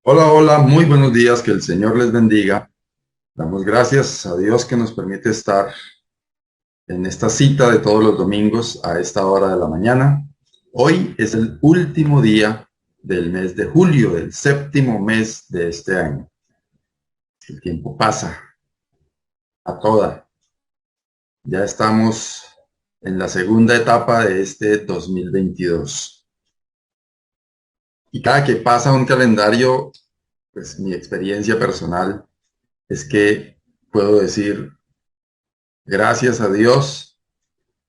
Hola, hola, muy buenos días, que el Señor les bendiga. Damos gracias a Dios que nos permite estar en esta cita de todos los domingos a esta hora de la mañana. Hoy es el último día del mes de julio, del séptimo mes de este año. El tiempo pasa a toda. Ya estamos en la segunda etapa de este 2022. Y cada que pasa un calendario, pues mi experiencia personal es que puedo decir, gracias a Dios,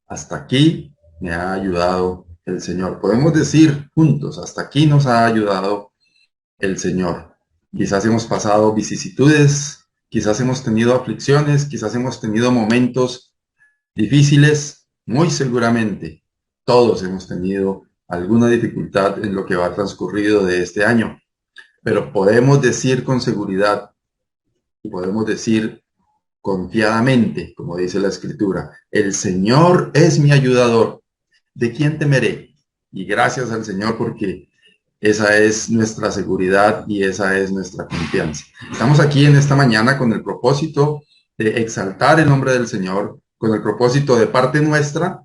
hasta aquí me ha ayudado el Señor. Podemos decir juntos, hasta aquí nos ha ayudado el Señor. Quizás hemos pasado vicisitudes, quizás hemos tenido aflicciones, quizás hemos tenido momentos difíciles, muy seguramente. Todos hemos tenido alguna dificultad en lo que va transcurrido de este año, pero podemos decir con seguridad y podemos decir confiadamente, como dice la Escritura, el Señor es mi ayudador. ¿De quién temeré? Y gracias al Señor porque esa es nuestra seguridad y esa es nuestra confianza. Estamos aquí en esta mañana con el propósito de exaltar el nombre del Señor, con el propósito de parte nuestra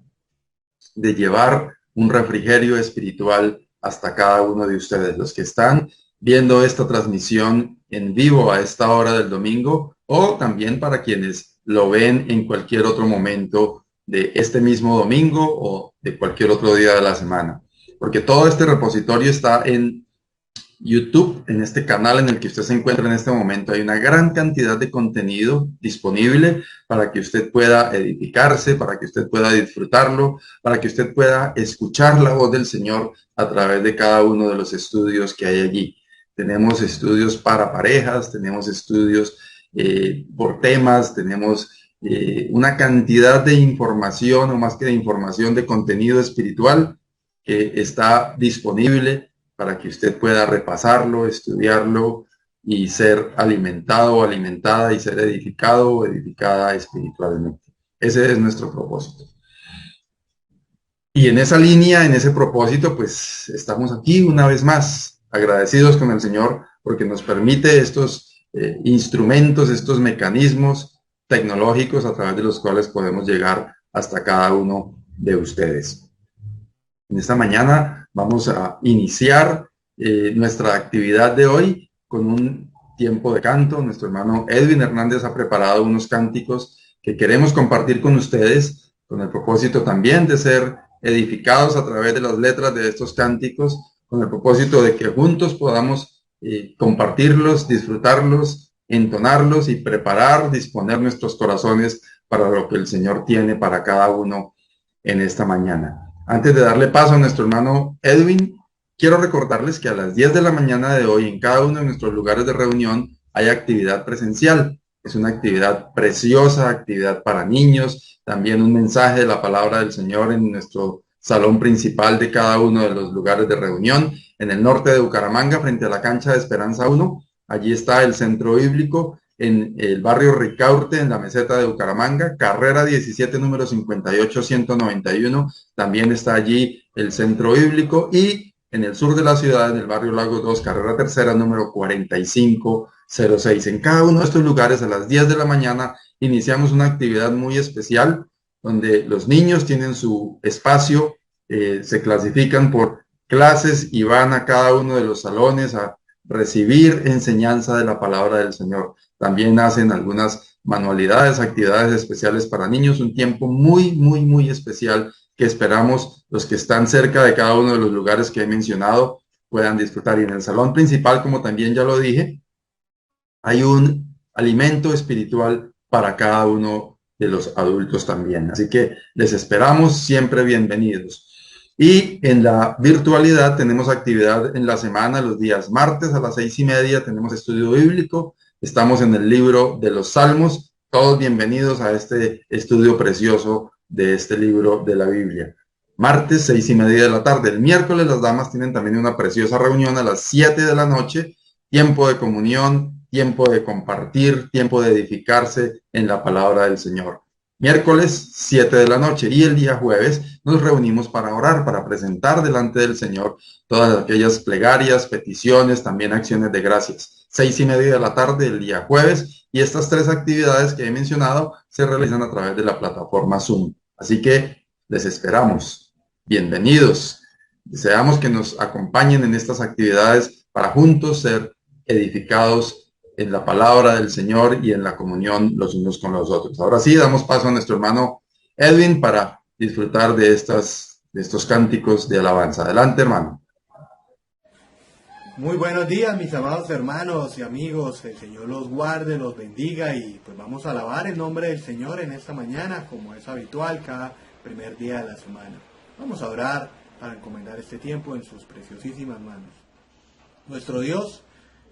de llevar un refrigerio espiritual hasta cada uno de ustedes, los que están viendo esta transmisión en vivo a esta hora del domingo, o también para quienes lo ven en cualquier otro momento de este mismo domingo o de cualquier otro día de la semana. Porque todo este repositorio está en YouTube, en este canal en el que usted se encuentra en este momento. Hay una gran cantidad de contenido disponible para que usted pueda edificarse, para que usted pueda disfrutarlo, para que usted pueda escuchar la voz del Señor a través de cada uno de los estudios que hay allí. Tenemos estudios para parejas, tenemos estudios por temas, tenemos una cantidad de información, o más que de información, de contenido espiritual que está disponible para que usted pueda repasarlo, estudiarlo y ser alimentado o alimentada y ser edificado o edificada espiritualmente. Ese es nuestro propósito. Y en esa línea, en ese propósito, pues estamos aquí una vez más, agradecidos con el Señor porque nos permite estos instrumentos, estos mecanismos tecnológicos a través de los cuales podemos llegar hasta cada uno de ustedes. En esta mañana vamos a iniciar nuestra actividad de hoy con un tiempo de canto. Nuestro hermano Edwin Hernández ha preparado unos cánticos que queremos compartir con ustedes, con el propósito también de ser edificados a través de las letras de estos cánticos, con el propósito de que juntos podamos compartirlos, disfrutarlos, entonarlos y preparar, disponer nuestros corazones para lo que el Señor tiene para cada uno en esta mañana. Antes de darle paso a nuestro hermano Edwin, quiero recordarles que a las 10 de la mañana de hoy en cada uno de nuestros lugares de reunión hay actividad presencial. Es una actividad preciosa, actividad para niños, también un mensaje de la palabra del Señor en nuestro salón principal de cada uno de los lugares de reunión. En el norte de Bucaramanga, frente a la cancha de Esperanza 1, allí está el centro bíblico. En el barrio Ricaurte, en la meseta de Bucaramanga, carrera 17, número 58191. También está allí el centro bíblico, y en el sur de la ciudad, en el barrio Lago 2, carrera tercera, número 4506. En cada uno de estos lugares, a las 10 de la mañana, iniciamos una actividad muy especial donde los niños tienen su espacio, se clasifican por clases y van a cada uno de los salones a recibir enseñanza de la palabra del Señor. También hacen algunas manualidades, actividades especiales para niños, un tiempo muy, muy, muy especial que esperamos los que están cerca de cada uno de los lugares que he mencionado puedan disfrutar. Y en el salón principal, como también ya lo dije, hay un alimento espiritual para cada uno de los adultos también. Así que les esperamos, siempre bienvenidos. Y en la virtualidad tenemos actividad en la semana, los días martes a las 6:30 tenemos estudio bíblico. Estamos en el libro de los Salmos. Todos bienvenidos a este estudio precioso de este libro de la Biblia. Martes, 6:30 de la tarde. El miércoles las damas tienen también una preciosa reunión a las 7 de la noche. Tiempo de comunión, tiempo de compartir, tiempo de edificarse en la palabra del Señor. Miércoles 7 de la noche y el día jueves nos reunimos para orar, para presentar delante del Señor todas aquellas plegarias, peticiones, también acciones de gracias. 6:30 de la tarde el día jueves, y estas tres actividades que he mencionado se realizan a través de la plataforma Zoom. Así que les esperamos. Bienvenidos. Deseamos que nos acompañen en estas actividades para juntos ser edificados en la palabra del Señor y en la comunión los unos con los otros. Ahora sí, damos paso a nuestro hermano Edwin para disfrutar de estos cánticos de alabanza. Adelante, hermano. Muy buenos días, mis amados hermanos y amigos. El Señor los guarde, los bendiga, y pues vamos a alabar el nombre del Señor en esta mañana, como es habitual cada primer día de la semana. Vamos a orar para encomendar este tiempo en sus preciosísimas manos. Nuestro Dios,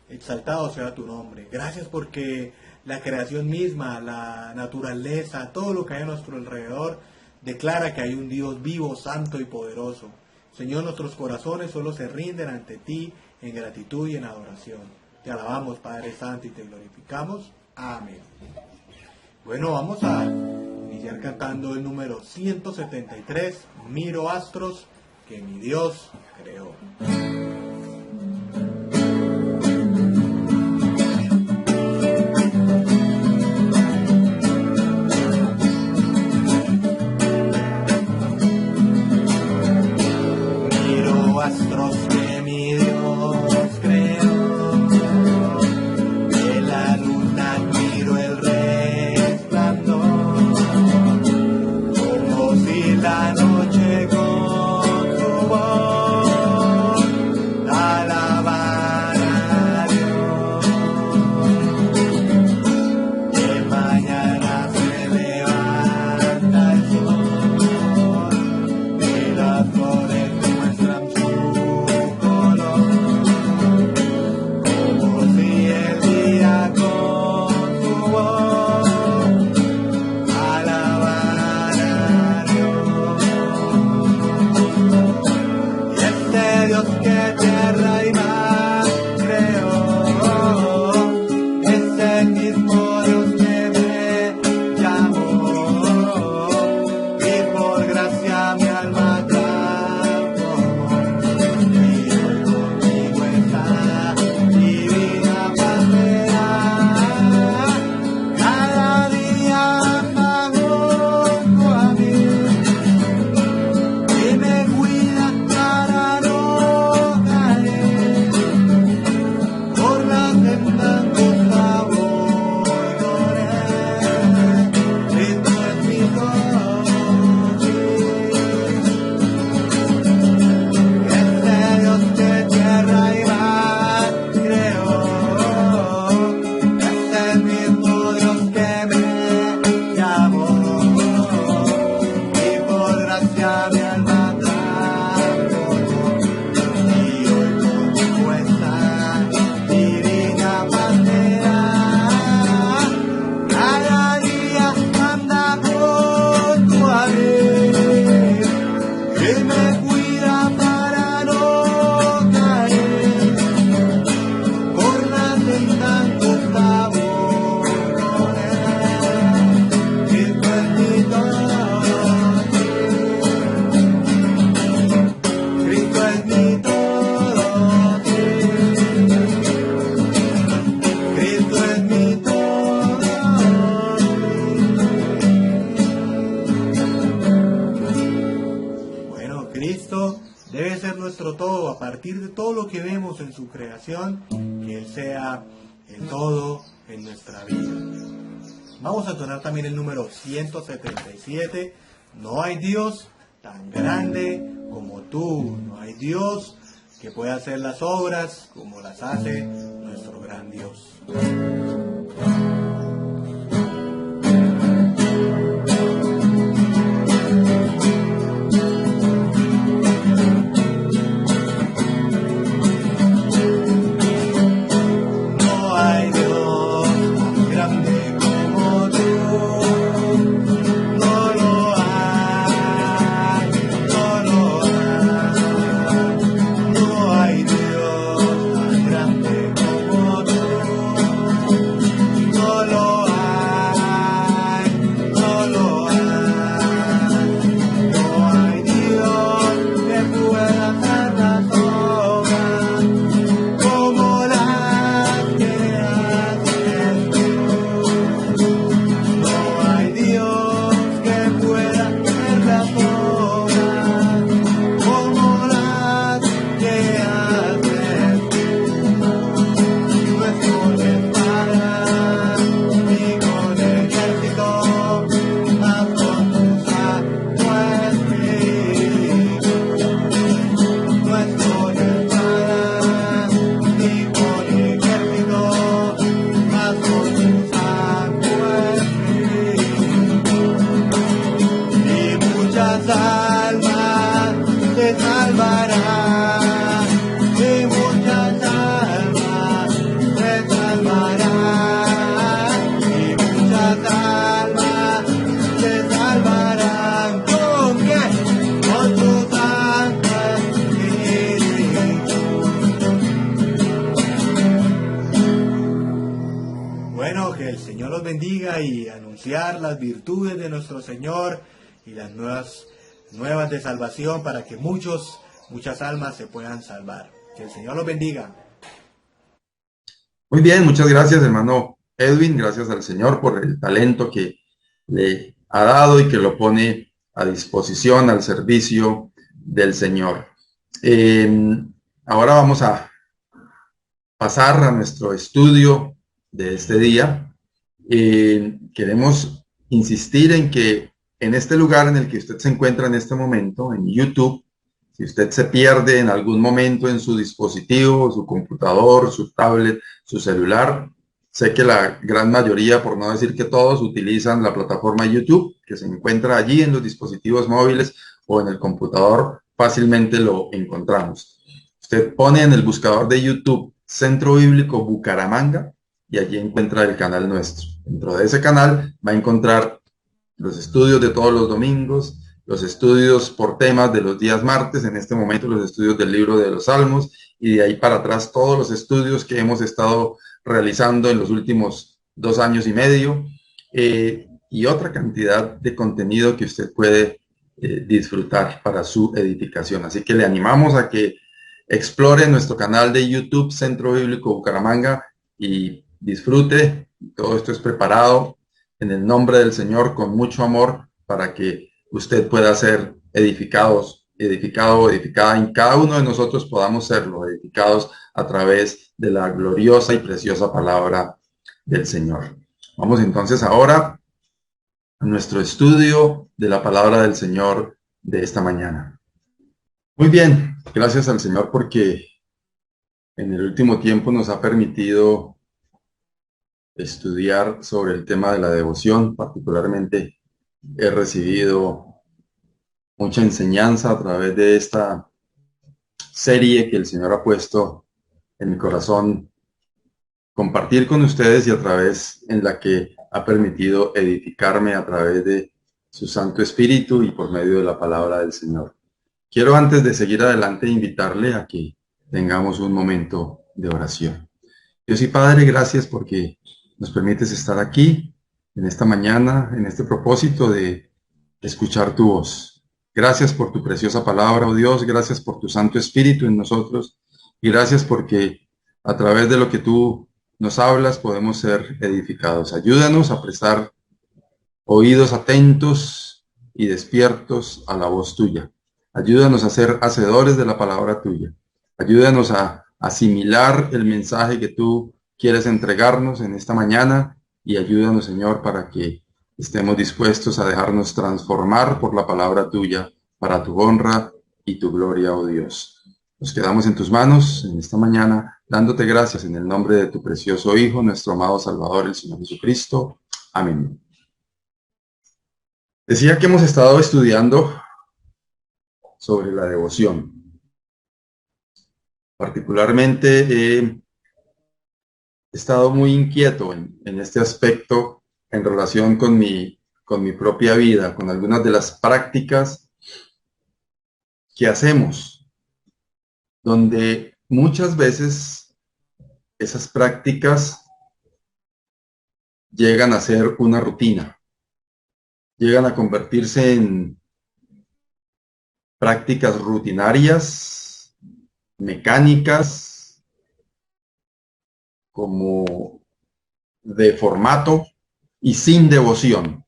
exaltado sea tu nombre. Gracias porque la creación misma, la naturaleza, todo lo que hay a nuestro alrededor, declara que hay un Dios vivo, santo y poderoso. Señor, nuestros corazones solo se rinden ante ti en gratitud y en adoración. Te alabamos, Padre Santo, y te glorificamos. Amén. Bueno, vamos a iniciar cantando el número 173, Miro astros que mi Dios creó. Astros que mi Dios creó, de la luna miro el resplandor, como si la noche con su voz alabara a Dios. De mañana se levanta el sol, y las flores muestran todo, a partir de todo lo que vemos en su creación, que Él sea el todo en nuestra vida. Vamos a tonar también el número 177. No hay Dios tan grande como tú, no hay Dios que pueda hacer las obras como las hace nuestro gran Dios. el Señor los bendiga y anunciar las virtudes de nuestro Señor y las nuevas de salvación para que muchas almas se puedan salvar. Que el Señor los bendiga. Muy bien, muchas gracias, hermano Edwin. Gracias al Señor por el talento que le ha dado y que lo pone a disposición, al servicio del Señor. Ahora vamos a pasar a nuestro estudio de este día. Queremos insistir en que en este lugar en el que usted se encuentra en este momento, en YouTube, si usted se pierde en algún momento en su dispositivo, su computador, su tablet, su celular, sé que la gran mayoría, por no decir que todos, utilizan la plataforma YouTube, que se encuentra allí en los dispositivos móviles o en el computador, fácilmente lo encontramos. Usted pone en el buscador de YouTube Centro Bíblico Bucaramanga y allí encuentra el canal nuestro. Dentro de ese canal va a encontrar los estudios de todos los domingos, los estudios por temas de los días martes, en este momento los estudios del libro de los Salmos, y de ahí para atrás todos los estudios que hemos estado realizando en los últimos 2 años y medio, y otra cantidad de contenido que usted puede disfrutar para su edificación. Así que le animamos a que explore nuestro canal de YouTube Centro Bíblico Bucaramanga y disfrute. Todo esto es preparado en el nombre del Señor con mucho amor para que usted pueda ser edificado o edificada, y cada uno de nosotros podamos serlo, edificados a través de la gloriosa y preciosa palabra del Señor. Vamos entonces ahora a nuestro estudio de la palabra del Señor de esta mañana. Muy bien, gracias al Señor porque en el último tiempo nos ha permitido estudiar sobre el tema de la devoción. Particularmente he recibido mucha enseñanza a través de esta serie que el Señor ha puesto en mi corazón compartir con ustedes, y a través en la que ha permitido edificarme a través de su Santo Espíritu y por medio de la palabra del Señor. Quiero, antes de seguir adelante, invitarle a que tengamos un momento de oración. Dios y Padre, gracias porque nos permites estar aquí en esta mañana, en este propósito de escuchar tu voz. Gracias por tu preciosa palabra, oh Dios, gracias por tu Santo Espíritu en nosotros, y gracias porque a través de lo que tú nos hablas podemos ser edificados. Ayúdanos a prestar oídos atentos y despiertos a la voz tuya. Ayúdanos a ser hacedores de la palabra tuya. Ayúdanos a asimilar el mensaje que tú quieres entregarnos en esta mañana, y ayúdanos, Señor, para que estemos dispuestos a dejarnos transformar por la palabra tuya para tu honra y tu gloria, oh Dios. Nos quedamos en tus manos en esta mañana, dándote gracias en el nombre de tu precioso Hijo, nuestro amado Salvador, el Señor Jesucristo. Amén. Decía que hemos estado estudiando sobre la devoción. Particularmente he estado muy inquieto en este aspecto en relación con mi propia vida, con algunas de las prácticas que hacemos, donde muchas veces esas prácticas llegan a ser una rutina, llegan a convertirse en prácticas rutinarias, mecánicas, como de formato y sin devoción.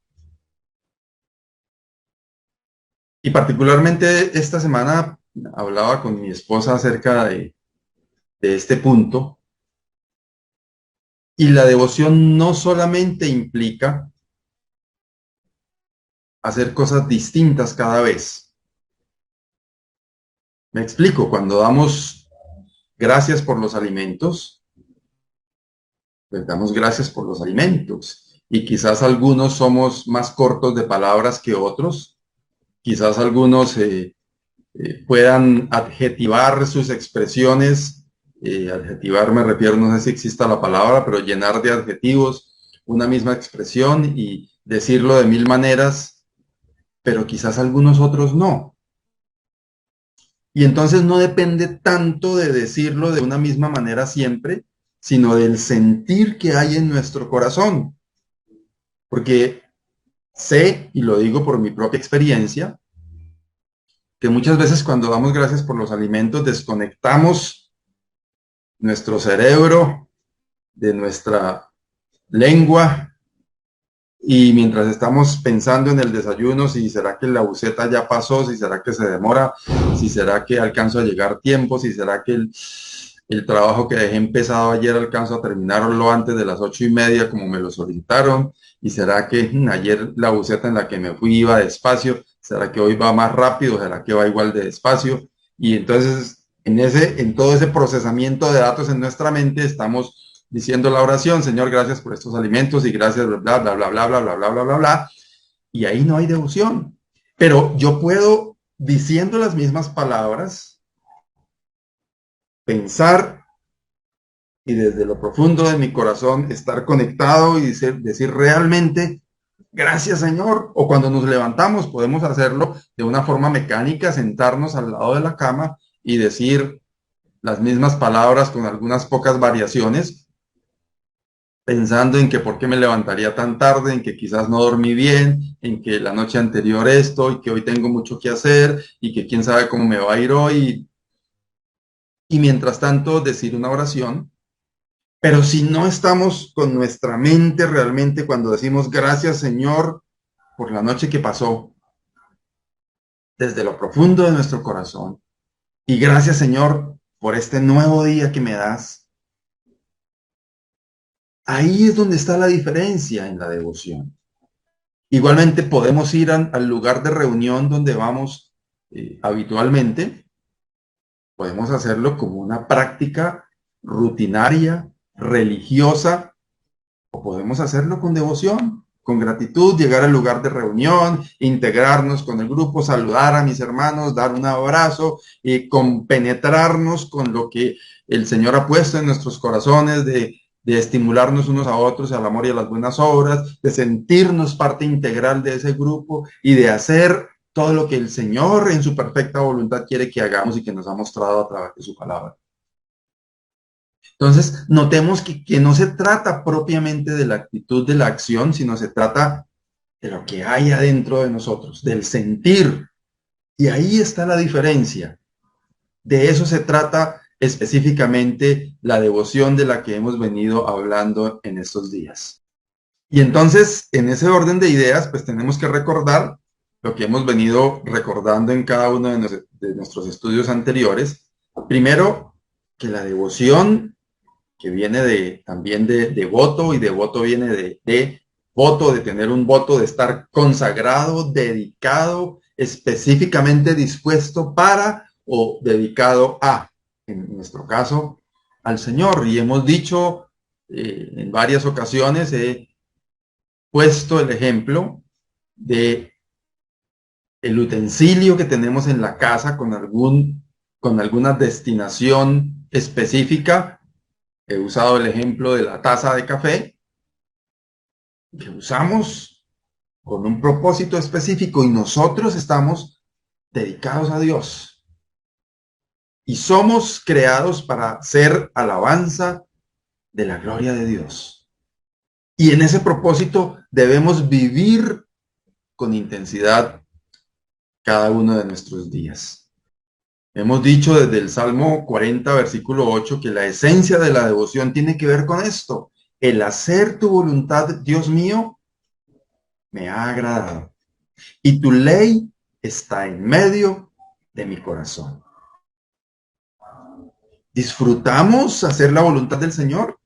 Y particularmente esta semana hablaba con mi esposa acerca de este punto, y la devoción no solamente implica hacer cosas distintas cada vez. Me explico, cuando damos gracias por los alimentos, pues damos gracias por los alimentos, y quizás algunos somos más cortos de palabras que otros, quizás algunos puedan adjetivar sus expresiones. Adjetivar me refiero, no sé si exista la palabra, pero llenar de adjetivos una misma expresión y decirlo de 1000 maneras, pero quizás algunos otros no. Y entonces no depende tanto de decirlo de una misma manera siempre, sino del sentir que hay en nuestro corazón. Porque sé, y lo digo por mi propia experiencia, que muchas veces cuando damos gracias por los alimentos desconectamos nuestro cerebro de nuestra lengua, y mientras estamos pensando en el desayuno, si será que la buceta ya pasó, si será que se demora, si será que alcanzo a llegar a tiempo, si será que el trabajo que dejé empezado ayer alcanzo a terminarlo antes de las 8:30 como me lo solicitaron, y será que ayer la buceta en la que me fui iba despacio, será que hoy va más rápido, será que va igual de despacio. Y entonces en todo ese procesamiento de datos en nuestra mente estamos diciendo la oración: Señor, gracias por estos alimentos y gracias, bla, bla, bla, bla, bla, bla, bla, bla, bla, bla, bla. Y ahí no hay devoción. Pero yo puedo, diciendo las mismas palabras, pensar y desde lo profundo de mi corazón estar conectado y decir realmente, gracias Señor. O cuando nos levantamos podemos hacerlo de una forma mecánica, sentarnos al lado de la cama y decir las mismas palabras con algunas pocas variaciones, pensando en que por qué me levantaría tan tarde, en que quizás no dormí bien, en que la noche anterior esto, y que hoy tengo mucho que hacer, y que quién sabe cómo me va a ir hoy. Y mientras tanto decir una oración. Pero si no estamos con nuestra mente realmente cuando decimos gracias Señor por la noche que pasó, desde lo profundo de nuestro corazón, y gracias Señor por este nuevo día que me das, ahí es donde está la diferencia en la devoción. Igualmente podemos ir al lugar de reunión donde vamos habitualmente, podemos hacerlo como una práctica rutinaria, religiosa, o podemos hacerlo con devoción, con gratitud, llegar al lugar de reunión, integrarnos con el grupo, saludar a mis hermanos, dar un abrazo y compenetrarnos con lo que el Señor ha puesto en nuestros corazones, de estimularnos unos a otros al amor y a las buenas obras, de sentirnos parte integral de ese grupo y de hacer todo lo que el Señor en su perfecta voluntad quiere que hagamos y que nos ha mostrado a través de su palabra. Entonces, notemos que no se trata propiamente de la actitud de la acción, sino se trata de lo que hay adentro de nosotros, del sentir. Y ahí está la diferencia. De eso se trata específicamente la devoción de la que hemos venido hablando en estos días. Y entonces, en ese orden de ideas, pues tenemos que recordar lo que hemos venido recordando en cada uno de nuestros estudios anteriores. Primero, que la devoción, que viene también de voto, y de voto viene de voto, de tener un voto, de estar consagrado, dedicado, específicamente dispuesto para o dedicado a, en nuestro caso, al Señor. Y hemos dicho en varias ocasiones, he puesto el ejemplo de el utensilio que tenemos en la casa con alguna destinación específica. He usado el ejemplo de la taza de café, que usamos con un propósito específico, y nosotros estamos dedicados a Dios. Y somos creados para ser alabanza de la gloria de Dios. Y en ese propósito debemos vivir con intensidad cada uno de nuestros días. Hemos dicho desde el Salmo 40, versículo 8, que la esencia de la devoción tiene que ver con esto: el hacer tu voluntad, Dios mío, me ha agradado, y tu ley está en medio de mi corazón. ¿Disfrutamos hacer la voluntad del Señor?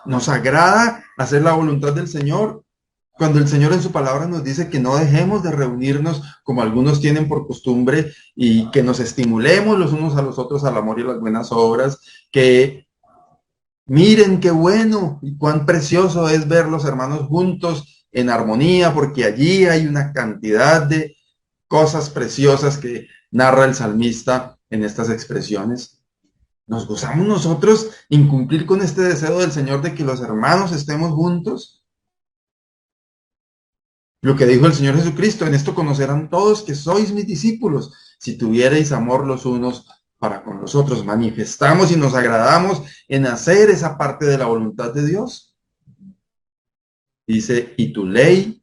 ¿Nos agrada hacer la voluntad del Señor? Cuando el Señor en su palabra nos dice que no dejemos de reunirnos como algunos tienen por costumbre, y que nos estimulemos los unos a los otros al amor y a las buenas obras, que miren qué bueno y cuán precioso es ver los hermanos juntos en armonía, porque allí hay una cantidad de cosas preciosas que narra el salmista en estas expresiones. ¿Nos gozamos nosotros en cumplir con este deseo del Señor de que los hermanos estemos juntos? Lo que dijo el Señor Jesucristo: en esto conocerán todos que sois mis discípulos, si tuvierais amor los unos para con los otros. Manifestamos y nos agradamos en hacer esa parte de la voluntad de Dios. Dice, y tu ley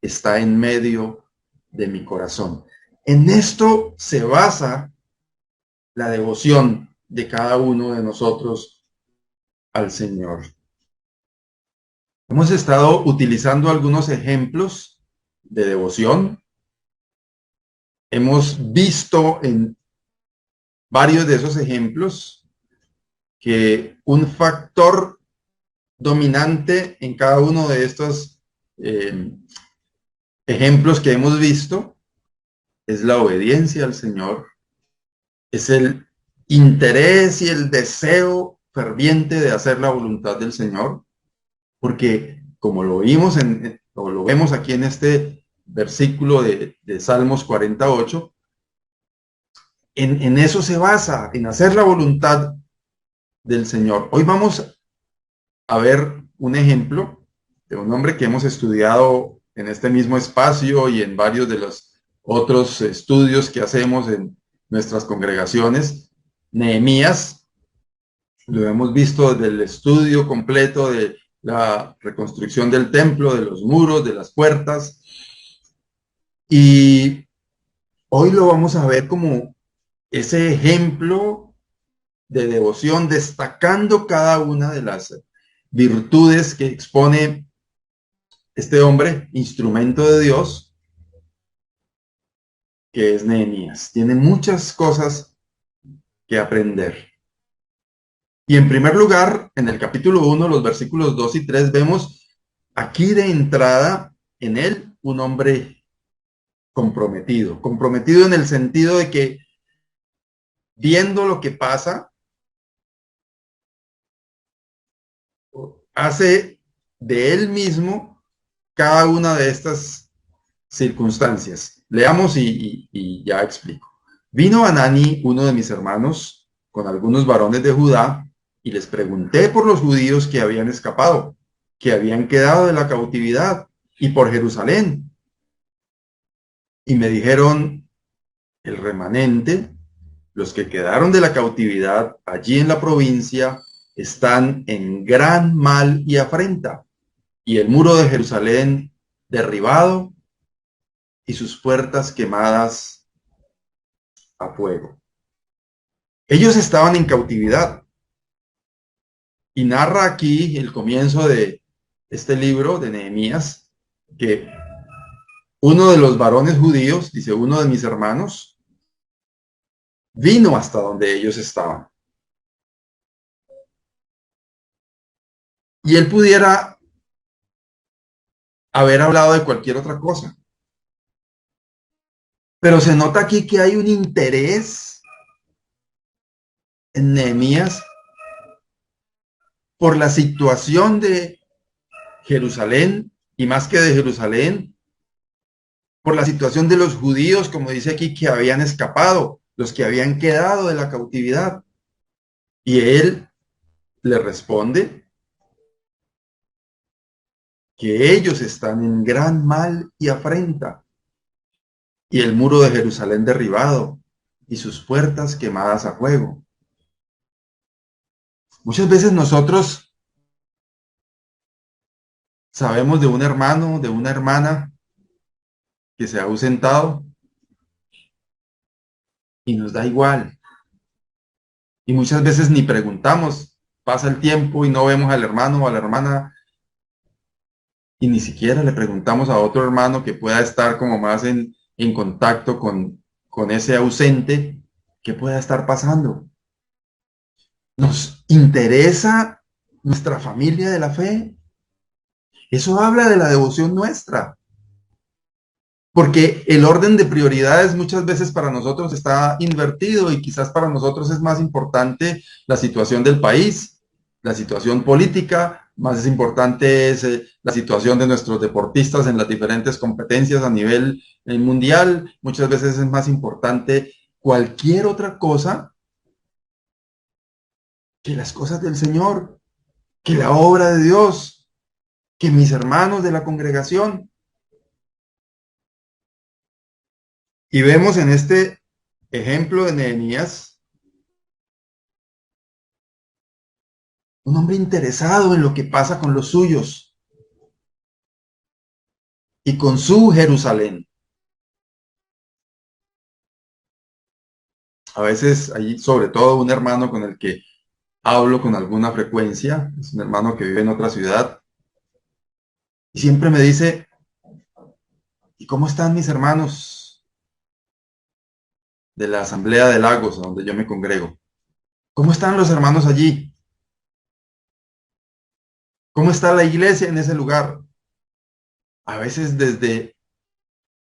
está en medio de mi corazón. En esto se basa la devoción de cada uno de nosotros al Señor. Hemos estado utilizando algunos ejemplos de devoción. Hemos visto en varios de esos ejemplos que un factor dominante en cada uno de estos ejemplos que hemos visto es la obediencia al Señor, es el interés y el deseo ferviente de hacer la voluntad del Señor, porque como lo vimos o lo vemos aquí en este versículo de Salmos 48, en eso se basa, en hacer la voluntad del Señor. Hoy vamos a ver un ejemplo de un hombre que hemos estudiado en este mismo espacio y en varios de los otros estudios que hacemos en nuestras congregaciones. Nehemías, lo hemos visto desde el estudio completo de la reconstrucción del templo, de los muros, de las puertas. Y hoy lo vamos a ver como ese ejemplo de devoción, destacando cada una de las virtudes que expone este hombre, instrumento de Dios, que es Nehemías. Tiene muchas cosas que aprender. Y en primer lugar, en el capítulo 1, los versículos 2 y 3, vemos aquí de entrada en él un hombre comprometido. Comprometido en el sentido de que viendo lo que pasa, hace de él mismo cada una de estas circunstancias. Leamos y ya explico. Vino Anani, uno de mis hermanos, con algunos varones de Judá, y les pregunté por los judíos que habían escapado, que habían quedado de la cautividad, y por Jerusalén. Y me dijeron, el remanente, los que quedaron de la cautividad allí en la provincia, están en gran mal y afrenta, y el muro de Jerusalén derribado y sus puertas quemadas a fuego. Ellos estaban en cautividad. Y narra aquí el comienzo de este libro de Nehemías, que uno de los varones judíos, dice uno de mis hermanos, vino hasta donde ellos estaban. Y él pudiera haber hablado de cualquier otra cosa. Pero se nota aquí que hay un interés en Nehemías por la situación de Jerusalén, y más que de Jerusalén, por la situación de los judíos, como dice aquí, que habían escapado, los que habían quedado de la cautividad. Y él le responde que ellos están en gran mal y afrenta, y el muro de Jerusalén derribado, y sus puertas quemadas a fuego. Muchas veces nosotros sabemos de un hermano, de una hermana que se ha ausentado y nos da igual. Y muchas veces ni preguntamos, pasa el tiempo y no vemos al hermano o a la hermana y ni siquiera le preguntamos a otro hermano que pueda estar como más en contacto con ese ausente, qué pueda estar pasando. Nos interesa nuestra familia de la fe. Eso habla de la devoción nuestra. Porque el orden de prioridades muchas veces para nosotros está invertido y quizás para nosotros es más importante la situación del país, la situación política, más es importante es la situación de nuestros deportistas en las diferentes competencias a nivel mundial. Muchas veces es más importante cualquier otra cosa que las cosas del Señor, que la obra de Dios, que mis hermanos de la congregación. Y vemos en este ejemplo de Nehemías un hombre interesado en lo que pasa con los suyos. y con su Jerusalén. A veces hay sobre todo un hermano con el que hablo con alguna frecuencia, es un hermano que vive en otra ciudad, y siempre me dice, ¿y cómo están mis hermanos de la Asamblea de Lagos, donde yo me congrego? ¿Cómo están los hermanos allí? ¿Cómo está la iglesia en ese lugar? A veces desde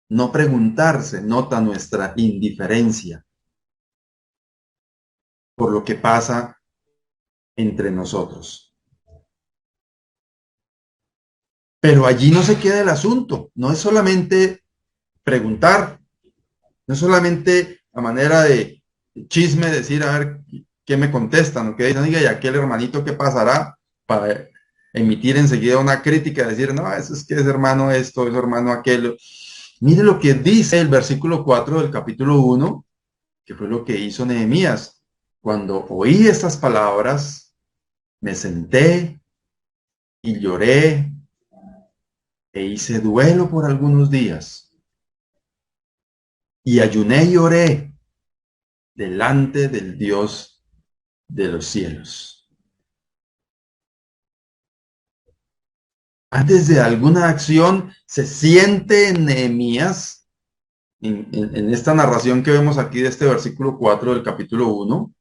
no preguntar se nota nuestra indiferencia por lo que pasa entre nosotros. Pero allí no se queda el asunto, no es solamente preguntar, no es solamente a manera de chisme decir a ver qué me contestan o qué dicen, y aquel hermanito qué pasará para emitir enseguida una crítica, decir, no, eso es que es hermano esto, es hermano aquello. Mire lo que dice el versículo 4 del capítulo 1, que fue lo que hizo Nehemías. Cuando oí estas palabras, me senté y lloré e hice duelo por algunos días. Y ayuné y oré delante del Dios de los cielos. Antes de alguna acción, se siente en Nehemías, en esta narración que vemos aquí de este versículo 4 del capítulo 1,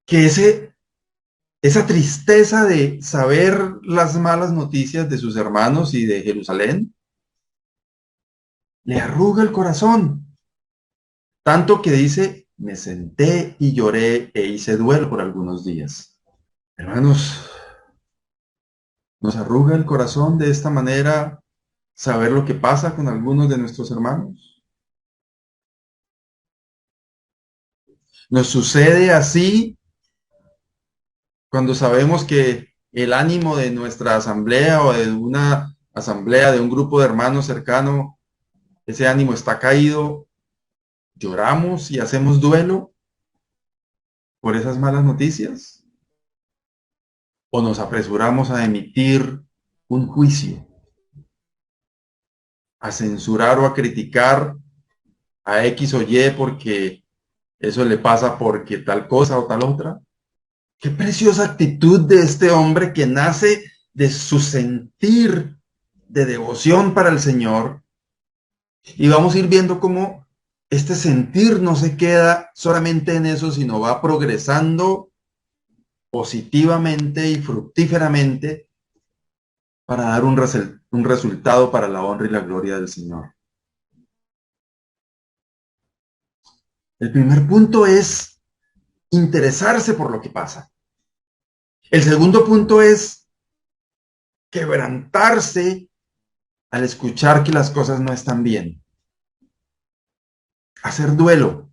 que esa tristeza de saber las malas noticias de sus hermanos y de Jerusalén, le arruga el corazón. Tanto que dice, me senté y lloré e hice duelo por algunos días. Hermanos, nos arruga el corazón de esta manera saber lo que pasa con algunos de nuestros hermanos. Nos sucede así cuando sabemos que el ánimo de nuestra asamblea o de una asamblea de un grupo de hermanos cercano, ese ánimo está caído, lloramos y hacemos duelo por esas malas noticias, o nos apresuramos a emitir un juicio, a censurar o a criticar a X o Y porque eso le pasa porque tal cosa o tal otra. Qué preciosa actitud de este hombre que nace de su sentir de devoción para el Señor. Y vamos a ir viendo cómo este sentir no se queda solamente en eso, sino va progresando positivamente y fructíferamente para dar un resultado para la honra y la gloria del Señor. El primer punto es interesarse por lo que pasa. El segundo punto es quebrantarse al escuchar que las cosas no están bien. Hacer duelo.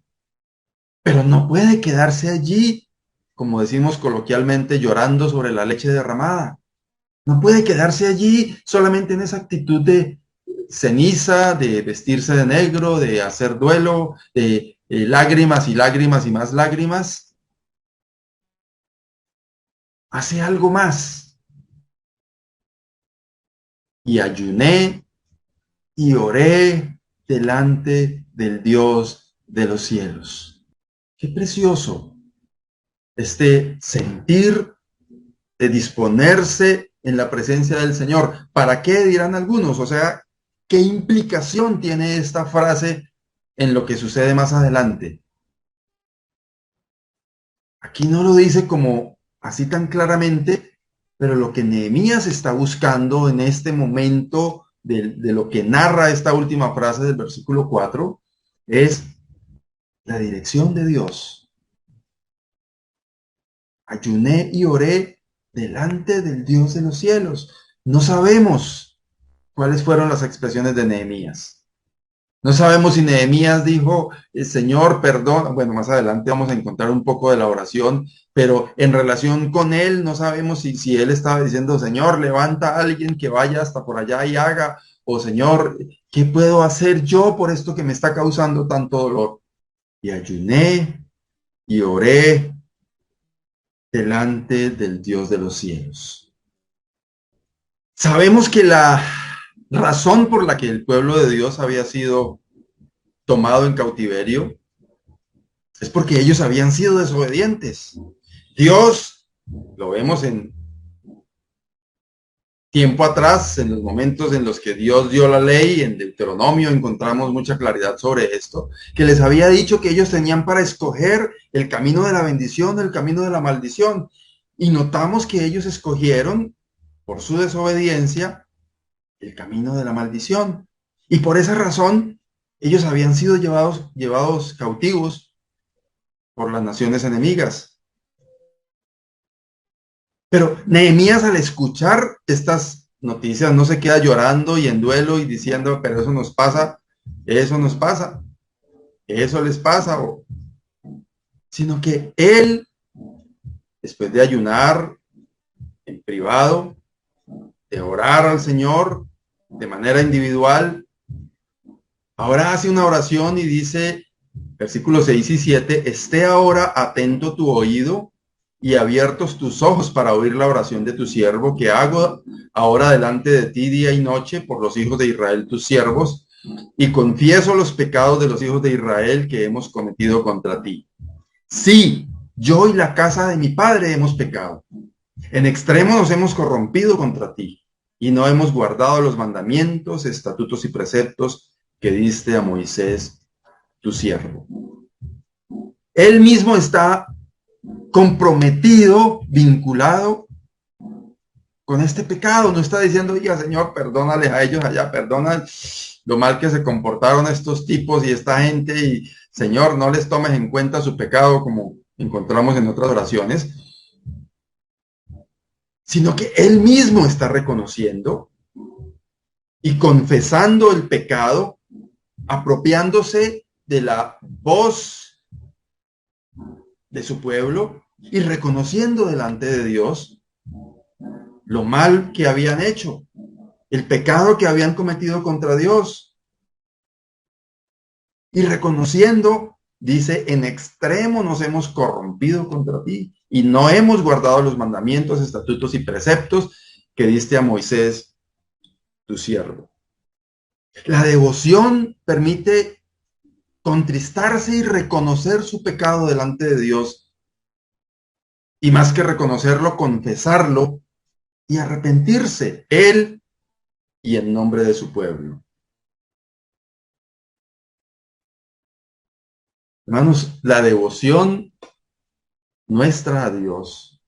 Pero no puede quedarse allí, como decimos coloquialmente, llorando sobre la leche derramada. No puede quedarse allí solamente en esa actitud de ceniza, de vestirse de negro, de hacer duelo, de lágrimas y lágrimas y más lágrimas. Hace algo más. Y ayuné y oré delante del Dios de los cielos. Qué precioso este sentir de disponerse en la presencia del Señor. ¿Para qué? Dirán algunos. O sea, ¿qué implicación tiene esta frase en lo que sucede más adelante? Aquí no lo dice como así tan claramente, pero lo que Nehemías está buscando en este momento de lo que narra esta última frase del versículo 4 es la dirección de Dios. Ayuné y oré delante del Dios de los cielos. No sabemos cuáles fueron las expresiones de Nehemías. No sabemos si Nehemías dijo, Señor, perdón. Bueno, más adelante vamos a encontrar un poco de la oración, pero en relación con él no sabemos si él estaba diciendo, Señor, levanta a alguien que vaya hasta por allá y haga, o Señor, ¿qué puedo hacer yo por esto que me está causando tanto dolor? Y ayuné y oré delante del Dios de los cielos. Sabemos que la razón por la que el pueblo de Dios había sido tomado en cautiverio es porque ellos habían sido desobedientes. Dios, lo vemos en tiempo atrás, en los momentos en los que Dios dio la ley, en Deuteronomio encontramos mucha claridad sobre esto, que les había dicho que ellos tenían para escoger el camino de la bendición, el camino de la maldición. Y notamos que ellos escogieron, por su desobediencia, el camino de la maldición. Y por esa razón, ellos habían sido llevados cautivos por las naciones enemigas. Pero Nehemías, al escuchar estas noticias, no se queda llorando y en duelo y diciendo, pero eso nos pasa, eso nos pasa, eso les pasa, sino que él, después de ayunar en privado, de orar al Señor de manera individual, ahora hace una oración y dice, versículos 6 y 7, esté ahora atento tu oído y abiertos tus ojos para oír la oración de tu siervo, que hago ahora delante de ti día y noche por los hijos de Israel, tus siervos, y confieso los pecados de los hijos de Israel que hemos cometido contra ti. Sí, yo y la casa de mi padre hemos pecado. En extremo nos hemos corrompido contra ti, y no hemos guardado los mandamientos, estatutos y preceptos que diste a Moisés, tu siervo. Él mismo está comprometido, vinculado con este pecado. No está diciendo, oiga, Señor, perdónales a ellos allá, perdona lo mal que se comportaron estos tipos y esta gente, y Señor, no les tomes en cuenta su pecado como encontramos en otras oraciones, sino que Él mismo está reconociendo y confesando el pecado, apropiándose de la voz de su pueblo y reconociendo delante de Dios lo mal que habían hecho, el pecado que habían cometido contra Dios. Y reconociendo, dice, en extremo nos hemos corrompido contra ti y no hemos guardado los mandamientos, estatutos y preceptos que diste a Moisés, tu siervo. La devoción permite contristarse y reconocer su pecado delante de Dios. Y más que reconocerlo, confesarlo y arrepentirse, él y en nombre de su pueblo. Hermanos, la devoción nuestra a Dios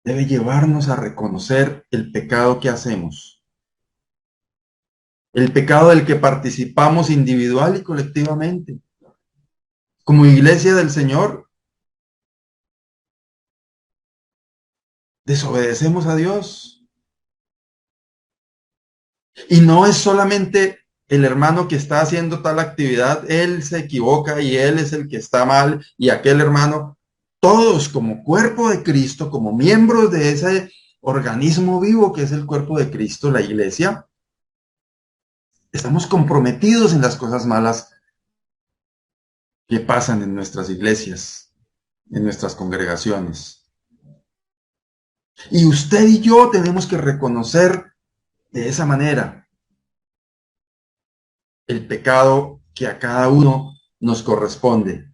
debe llevarnos a reconocer el pecado que hacemos, el pecado del que participamos individual y colectivamente. Como iglesia del Señor, desobedecemos a Dios. Y no es solamente el hermano que está haciendo tal actividad, él se equivoca y él es el que está mal, y aquel hermano, todos como cuerpo de Cristo, como miembros de ese organismo vivo que es el cuerpo de Cristo, la iglesia, estamos comprometidos en las cosas malas que pasan en nuestras iglesias, en nuestras congregaciones. Y usted y yo tenemos que reconocer de esa manera el pecado que a cada uno nos corresponde,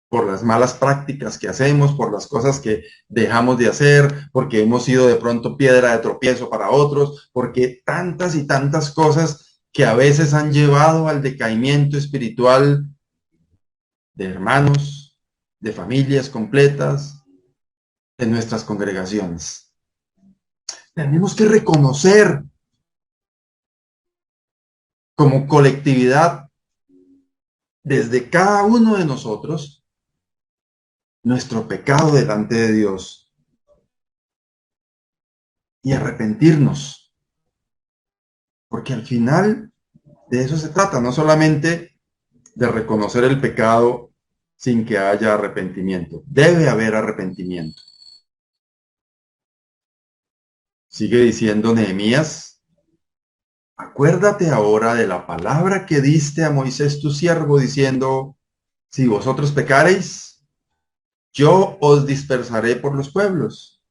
por las malas prácticas que hacemos, por las cosas que dejamos de hacer, porque hemos sido de pronto piedra de tropiezo para otros, porque tantas y tantas cosas que a veces han llevado al decaimiento espiritual de hermanos, de familias completas, de nuestras congregaciones. Tenemos que reconocer como colectividad, desde cada uno de nosotros, nuestro pecado delante de Dios y arrepentirnos, porque al final de eso se trata, no solamente de reconocer el pecado sin que haya arrepentimiento, debe haber arrepentimiento. Sigue diciendo Nehemías, acuérdate ahora de la palabra que diste a Moisés tu siervo, diciendo, si vosotros pecareis, yo os dispersaré por los pueblos.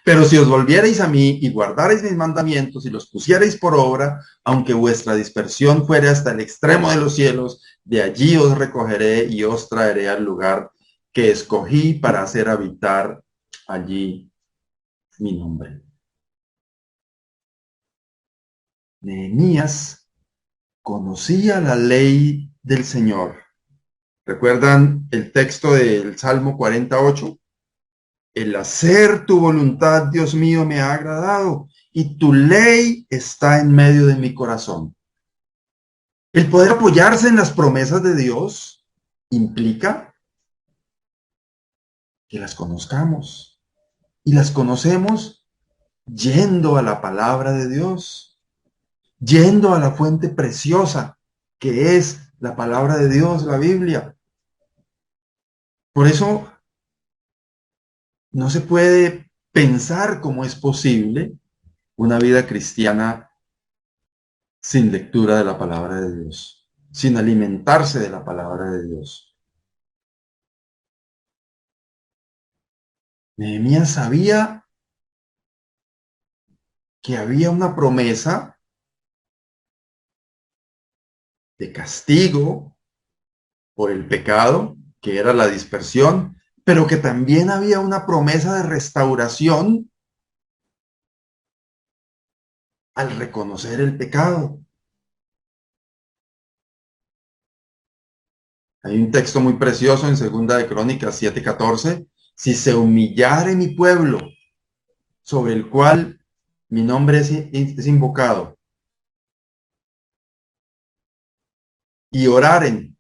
Pero si os volvierais a mí y guardarais mis mandamientos y los pusierais por obra, aunque vuestra dispersión fuere hasta el extremo de los cielos, de allí os recogeré y os traeré al lugar que escogí para hacer habitar allí mi nombre. Nehemías conocía la ley del Señor. ¿Recuerdan el texto del Salmo 48? El hacer tu voluntad, Dios mío, me ha agradado y tu ley está en medio de mi corazón. El poder apoyarse en las promesas de Dios implica que las conozcamos y las conocemos yendo a la palabra de Dios, yendo a la fuente preciosa que es la palabra de Dios, la Biblia. Por eso no se puede pensar cómo es posible una vida cristiana sin lectura de la palabra de Dios, sin alimentarse de la palabra de Dios. Nehemías sabía que había una promesa de castigo por el pecado, que era la dispersión, pero que también había una promesa de restauración al reconocer el pecado. Hay un texto muy precioso en Segunda de Crónicas 7:14. Si se humillare mi pueblo, sobre el cual mi nombre es invocado, y oraren,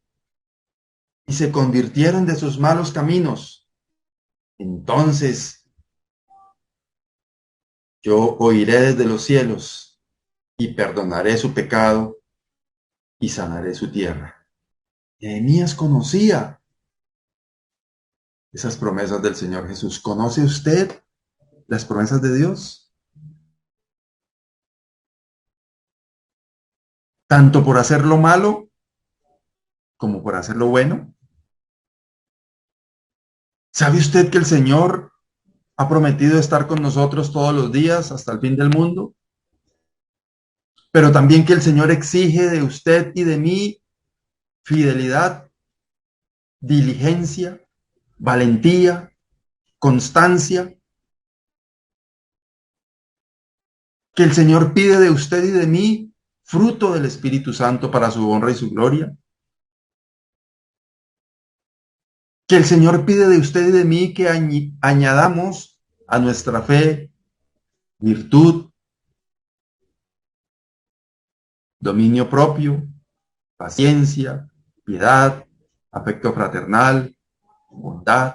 y se convirtieron de sus malos caminos, entonces yo oiré desde los cielos y perdonaré su pecado y sanaré su tierra. Nehemías conocía esas promesas del Señor Jesús. ¿Conoce usted las promesas de Dios? Tanto por hacer lo malo como por hacer lo bueno. ¿Sabe usted que el Señor ha prometido estar con nosotros todos los días hasta el fin del mundo? Pero también que el Señor exige de usted y de mí fidelidad, diligencia, valentía, constancia, que el Señor pide de usted y de mí fruto del Espíritu Santo para su honra y su gloria, que el Señor pide de usted y de mí que añadamos a nuestra fe virtud, dominio propio, paciencia, piedad, afecto fraternal, bondad.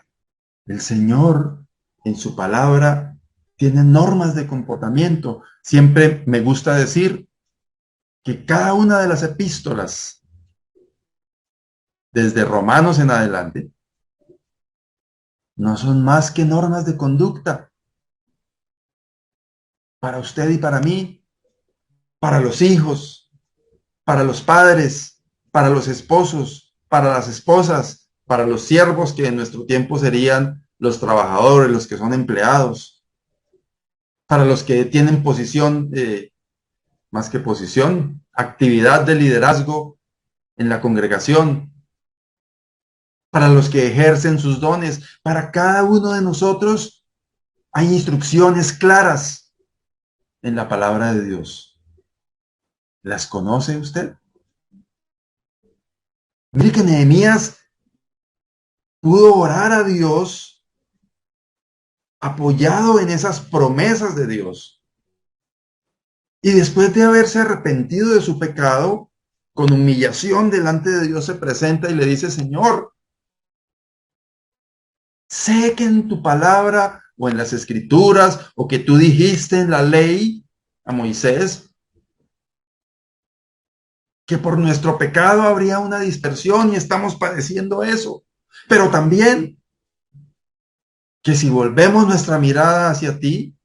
El Señor en su palabra tiene normas de comportamiento. Siempre me gusta decir que cada una de las epístolas, desde Romanos en adelante, no son más que normas de conducta para usted y para mí, para los hijos, para los padres, para los esposos, para las esposas, para los siervos que en nuestro tiempo serían los trabajadores, los que son empleados, para los que tienen posición, más que posición, actividad de liderazgo en la congregación, para los que ejercen sus dones. Para cada uno de nosotros hay instrucciones claras en la palabra de Dios. ¿Las conoce usted? Mire que Nehemías pudo orar a Dios apoyado en esas promesas de Dios. Y después de haberse arrepentido de su pecado, con humillación delante de Dios se presenta y le dice: Señor, sé que en tu palabra o en las escrituras o que tú dijiste en la ley a Moisés que por nuestro pecado habría una dispersión y estamos padeciendo eso. Pero también que si volvemos nuestra mirada hacia ti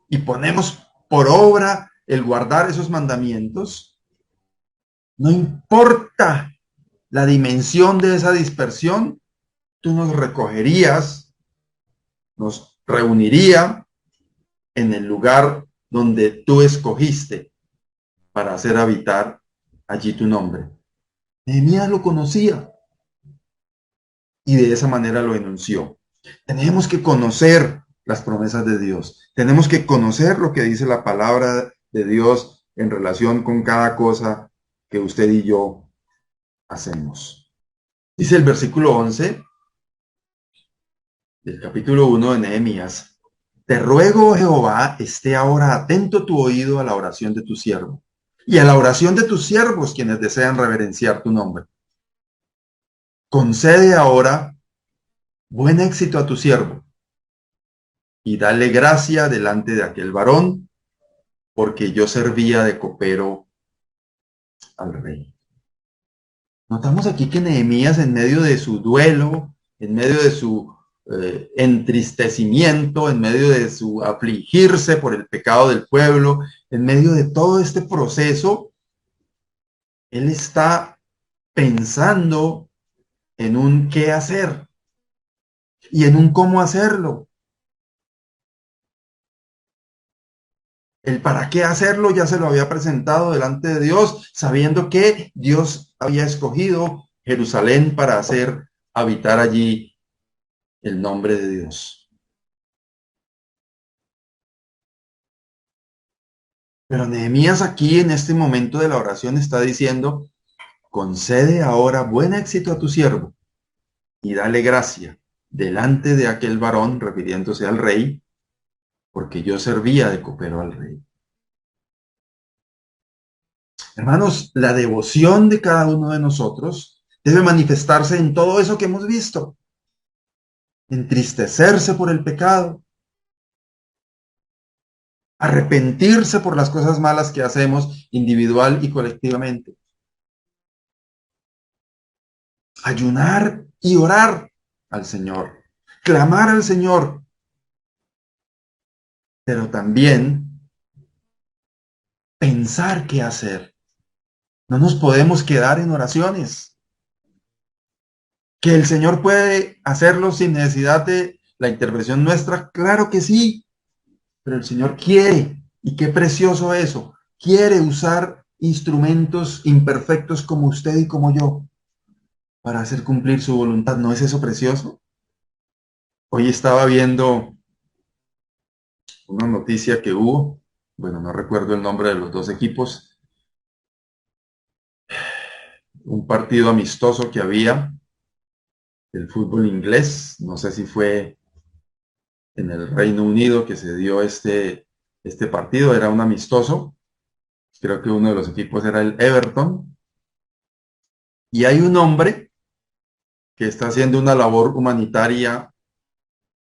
y ponemos por obra el guardar esos mandamientos, no importa la dimensión de esa dispersión, tú nos recogerías, nos reuniría en el lugar donde tú escogiste para hacer habitar allí tu nombre. Nehemías lo conocía y de esa manera lo enunció. Tenemos que conocer las promesas de Dios. Tenemos que conocer lo que dice la palabra de Dios en relación con cada cosa que usted y yo hacemos. Dice el versículo 11 del capítulo 1 de Nehemías: Te ruego, Jehová, esté ahora atento tu oído a la oración de tu siervo y a la oración de tus siervos, quienes desean reverenciar tu nombre. Concede ahora buen éxito a tu siervo y dale gracia delante de aquel varón, porque yo servía de copero al rey. Notamos aquí que Nehemías, en medio de su duelo, en medio de su entristecimiento, en medio de su afligirse por el pecado del pueblo, en medio de todo este proceso, él está pensando en un qué hacer y en un cómo hacerlo. El para qué hacerlo ya se lo había presentado delante de Dios, sabiendo que Dios había escogido Jerusalén para hacer habitar allí el nombre de Dios. Pero Nehemías aquí en este momento de la oración está diciendo: concede ahora buen éxito a tu siervo y dale gracia delante de aquel varón, refiriéndose al rey, porque yo servía de copero al rey. Hermanos, la devoción de cada uno de nosotros debe manifestarse en todo eso que hemos visto. Entristecerse por el pecado, arrepentirse por las cosas malas que hacemos individual y colectivamente, ayunar y orar al Señor, clamar al Señor, pero también pensar qué hacer. No nos podemos quedar en oraciones. ¿Que el Señor puede hacerlo sin necesidad de la intervención nuestra? Claro que sí, pero el Señor quiere, y qué precioso eso, quiere usar instrumentos imperfectos como usted y como yo para hacer cumplir su voluntad. ¿No es eso precioso? Hoy estaba viendo una noticia que hubo, bueno, no recuerdo el nombre de los dos equipos, un partido amistoso que había del fútbol inglés, no sé si fue en el Reino Unido que se dio este partido, era un amistoso, creo que uno de los equipos era el Everton, y hay un hombre que está haciendo una labor humanitaria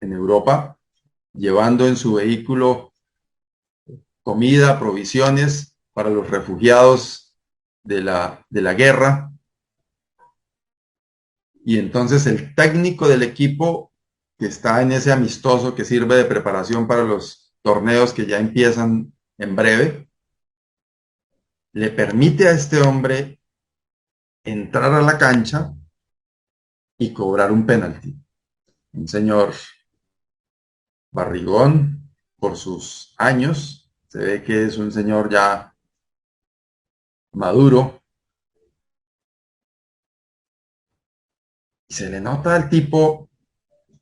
en Europa, llevando en su vehículo comida, provisiones para los refugiados de la guerra. Y entonces el técnico del equipo que está en ese amistoso que sirve de preparación para los torneos que ya empiezan en breve, le permite a este hombre entrar a la cancha y cobrar un penalti. Un señor barrigón por sus años, se ve que es un señor ya maduro, y se le nota al tipo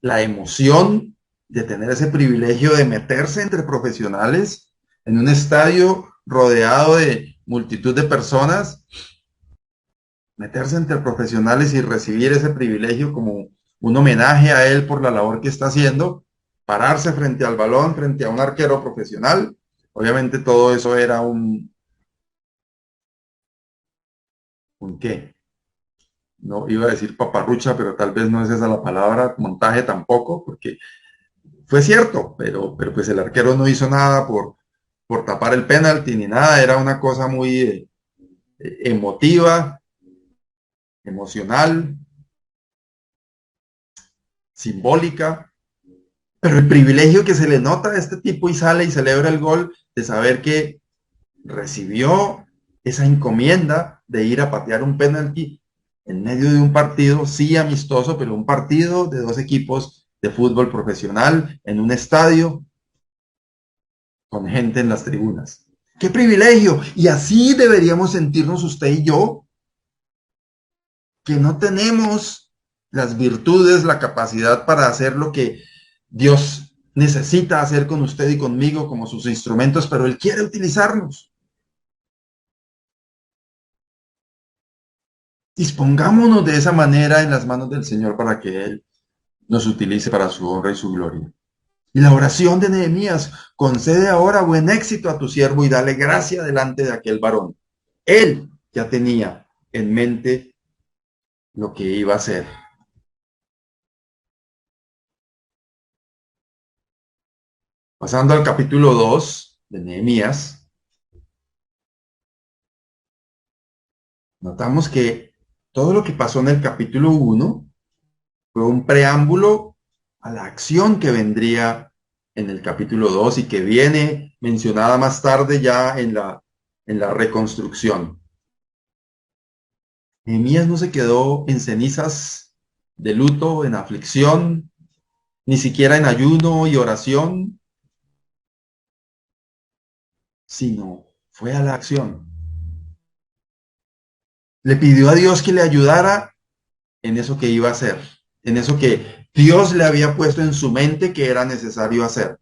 la emoción de tener ese privilegio de meterse entre profesionales en un estadio rodeado de multitud de personas, meterse entre profesionales y recibir ese privilegio como un homenaje a él por la labor que está haciendo, pararse frente al balón, frente a un arquero profesional. Obviamente todo eso era ¿un qué? No iba a decir paparrucha, pero tal vez no es esa la palabra, montaje tampoco, porque fue cierto, pero pues el arquero no hizo nada por tapar el penalti ni nada, era una cosa muy emotiva, emocional, simbólica, pero el privilegio que se le nota a este tipo y sale y celebra el gol de saber que recibió esa encomienda de ir a patear un penalti en medio de un partido, sí amistoso, pero un partido de dos equipos de fútbol profesional en un estadio. con gente en las tribunas. ¡Qué privilegio! Y así deberíamos sentirnos usted y yo, que no tenemos las virtudes, la capacidad para hacer lo que Dios necesita hacer con usted y conmigo como sus instrumentos, pero Él quiere utilizarnos. Dispongámonos de esa manera en las manos del Señor para que Él nos utilice para su honra y su gloria. Y la oración de Nehemías: concede ahora buen éxito a tu siervo y dale gracia delante de aquel varón. Él ya tenía en mente lo que iba a hacer. Pasando al capítulo 2 de Nehemías, notamos que todo lo que pasó en el capítulo 1 fue un preámbulo a la acción que vendría en el capítulo 2 y que viene mencionada más tarde ya en la reconstrucción. Nehemías no se quedó en cenizas de luto, en aflicción, ni siquiera en ayuno y oración, sino fue a la acción. Le pidió a Dios que le ayudara en eso que iba a hacer, en eso que Dios le había puesto en su mente que era necesario hacer.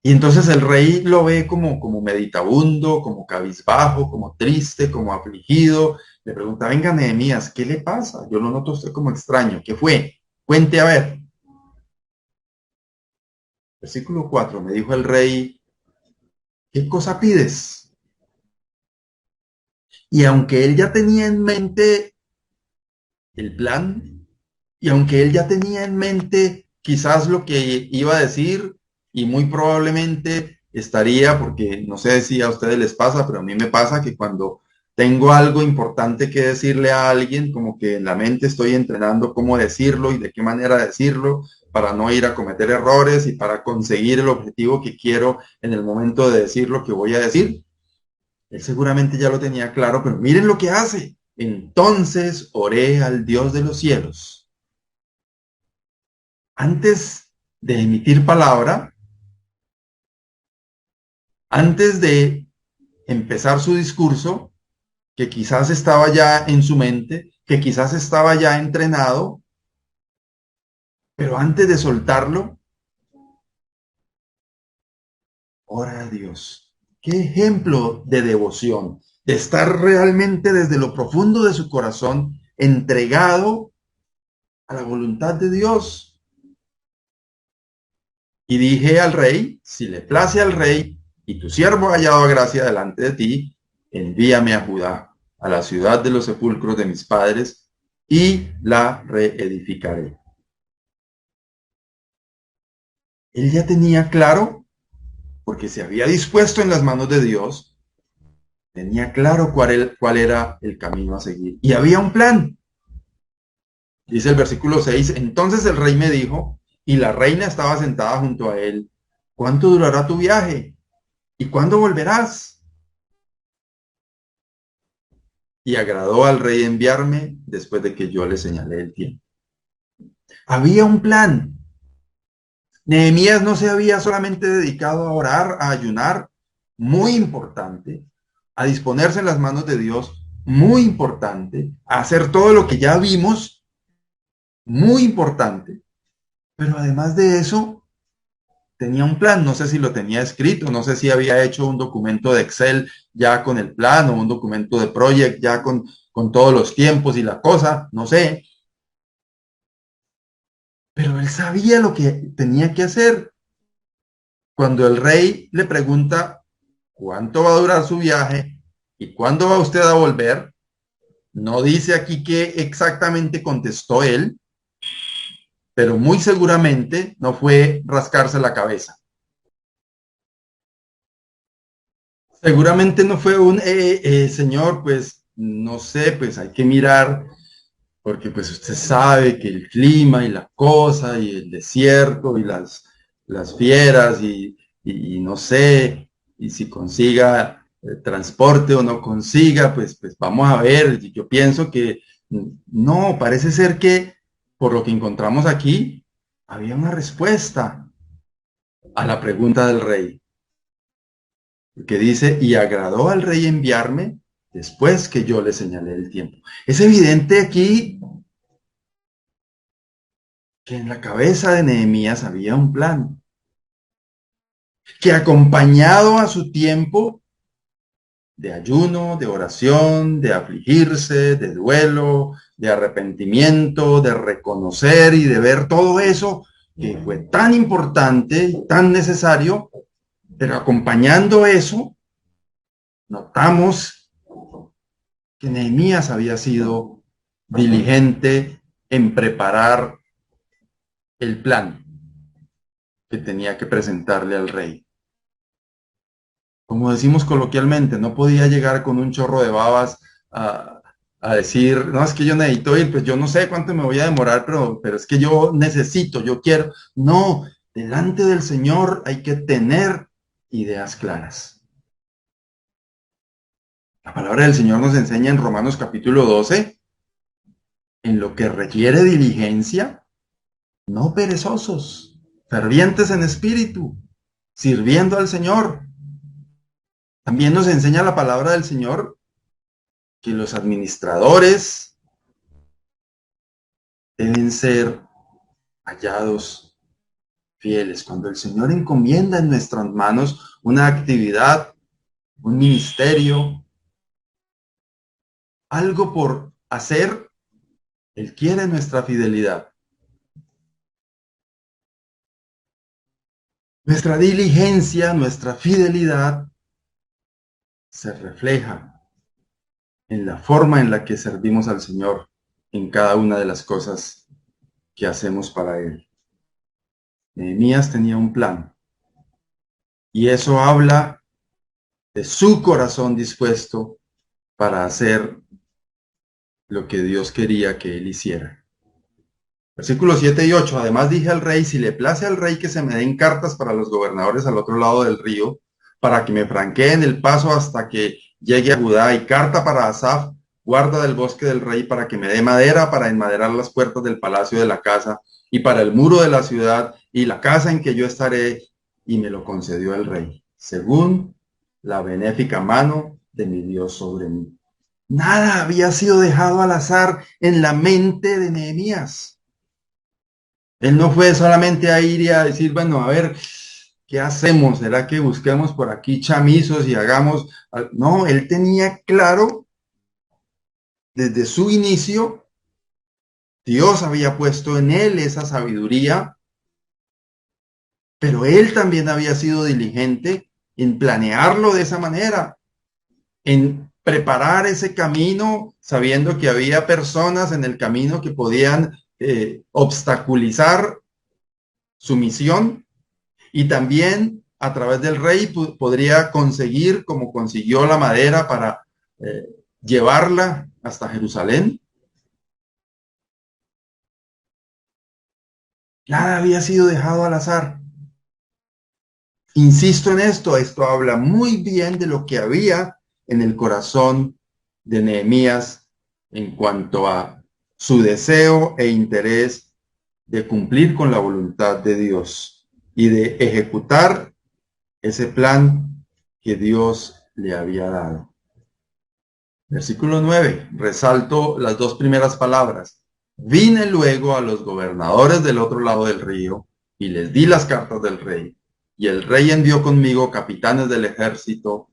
Y entonces el rey lo ve como meditabundo, como cabizbajo, como triste, como afligido. Le pregunta: venga, Nehemías, ¿qué le pasa? Yo lo noto a usted como extraño. ¿Qué fue? Cuente a ver. Versículo 4, me dijo el rey: ¿qué cosa pides? Y aunque él ya tenía en mente el plan, y aunque él ya tenía en mente quizás lo que iba a decir, y muy probablemente estaría, porque no sé si a ustedes les pasa, pero a mí me pasa que cuando tengo algo importante que decirle a alguien, como que en la mente estoy entrenando cómo decirlo y de qué manera decirlo, para no ir a cometer errores y para conseguir el objetivo que quiero en el momento de decir lo que voy a decir. Él seguramente ya lo tenía claro, pero miren lo que hace. Entonces oré al Dios de los cielos. Antes de emitir palabra, antes de empezar su discurso, que quizás estaba ya en su mente, que quizás estaba ya entrenado, pero antes de soltarlo, ora a Dios. Qué ejemplo de devoción, de estar realmente desde lo profundo de su corazón entregado a la voluntad de Dios. Y dije al rey: si le place al rey y tu siervo ha hallado gracia delante de ti, envíame a Judá, a la ciudad de los sepulcros de mis padres, y la reedificaré. Él ya tenía claro, porque se había dispuesto en las manos de Dios, tenía claro cuál era el camino a seguir. Y había un plan. Dice el versículo 6, entonces el rey me dijo, y la reina estaba sentada junto a él: ¿cuánto durará tu viaje? ¿Y cuándo volverás? Y agradó al rey enviarme después de que yo le señalé el tiempo. Había un plan. Nehemías no se había solamente dedicado a orar, a ayunar, muy importante, a disponerse en las manos de Dios, muy importante, a hacer todo lo que ya vimos, muy importante, pero además de eso, tenía un plan. No sé si lo tenía escrito, no sé si había hecho un documento de Excel ya con el plan o un documento de Project ya con todos los tiempos y la cosa, no sé. Pero él sabía lo que tenía que hacer. Cuando el rey le pregunta cuánto va a durar su viaje y cuándo va usted a volver, no dice aquí qué exactamente contestó él, pero muy seguramente no fue rascarse la cabeza. Seguramente no fue un, señor, pues no sé, pues hay que mirar, porque pues usted sabe que el clima y la cosa y el desierto y las fieras y no sé, y si consiga transporte o no consiga, pues vamos a ver. Yo pienso que no, parece ser que por lo que encontramos aquí, había una respuesta. a la pregunta del rey, que dice, y agradó al rey enviarme después que yo le señalé el tiempo. Es evidente aquí que en la cabeza de Nehemías había un plan, que acompañado a su tiempo de ayuno, de oración, de afligirse, de duelo, de arrepentimiento, de reconocer y de ver todo eso que fue tan importante y tan necesario, pero acompañando eso, notamos que Nehemías había sido diligente en preparar el plan que tenía que presentarle al rey. Como decimos coloquialmente, no podía llegar con un chorro de babas a decir, no, es que yo necesito ir, pues yo no sé cuánto me voy a demorar, pero es que yo necesito, yo quiero. No, delante del Señor hay que tener ideas claras. La palabra del Señor nos enseña en Romanos capítulo 12, en lo que requiere diligencia, no perezosos, fervientes en espíritu, sirviendo al Señor. También nos enseña la palabra del Señor que los administradores deben ser hallados fieles. Cuando el Señor encomienda en nuestras manos una actividad, un ministerio, algo por hacer, Él quiere nuestra fidelidad. Nuestra diligencia, nuestra fidelidad se refleja en la forma en la que servimos al Señor en cada una de las cosas que hacemos para Él. Nehemías tenía un plan y eso habla de su corazón dispuesto para hacer lo que Dios quería que él hiciera. Versículos 7 y 8. Además dije al rey, si le place al rey que se me den cartas para los gobernadores al otro lado del río, para que me franqueen el paso hasta que llegue a Judá, y carta para Asaf, guarda del bosque del rey, para que me dé madera para enmaderar las puertas del palacio de la casa, y para el muro de la ciudad, y la casa en que yo estaré, y me lo concedió el rey, según la benéfica mano de mi Dios sobre mí. Nada había sido dejado al azar en la mente de Nehemías. Él no fue solamente a ir y a decir, bueno, a ver, ¿qué hacemos? ¿Será que busquemos por aquí chamizos y hagamos? No, él tenía claro desde su inicio, Dios había puesto en él esa sabiduría, pero él también había sido diligente en planearlo de esa manera, en preparar ese camino, sabiendo que había personas en el camino que podían obstaculizar su misión, y también a través del rey podría conseguir, como consiguió la madera para llevarla hasta Jerusalén. Nada había sido dejado al azar. Insisto en esto habla muy bien de lo que había en el corazón de Nehemías en cuanto a su deseo e interés de cumplir con la voluntad de Dios y de ejecutar ese plan que Dios le había dado. Versículo 9, resalto las dos primeras palabras. Vine luego a los gobernadores del otro lado del río y les di las cartas del rey. Y el rey envió conmigo capitanes del ejército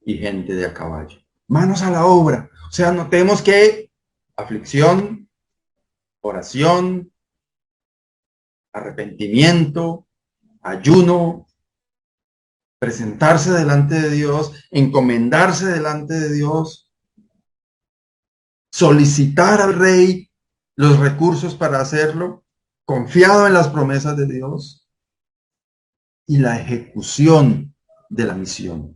y gente de a caballo. Manos a la obra. O sea, notemos que aflicción, oración, arrepentimiento, ayuno, presentarse delante de Dios, encomendarse delante de Dios, solicitar al rey los recursos para hacerlo, confiado en las promesas de Dios y la ejecución de la misión.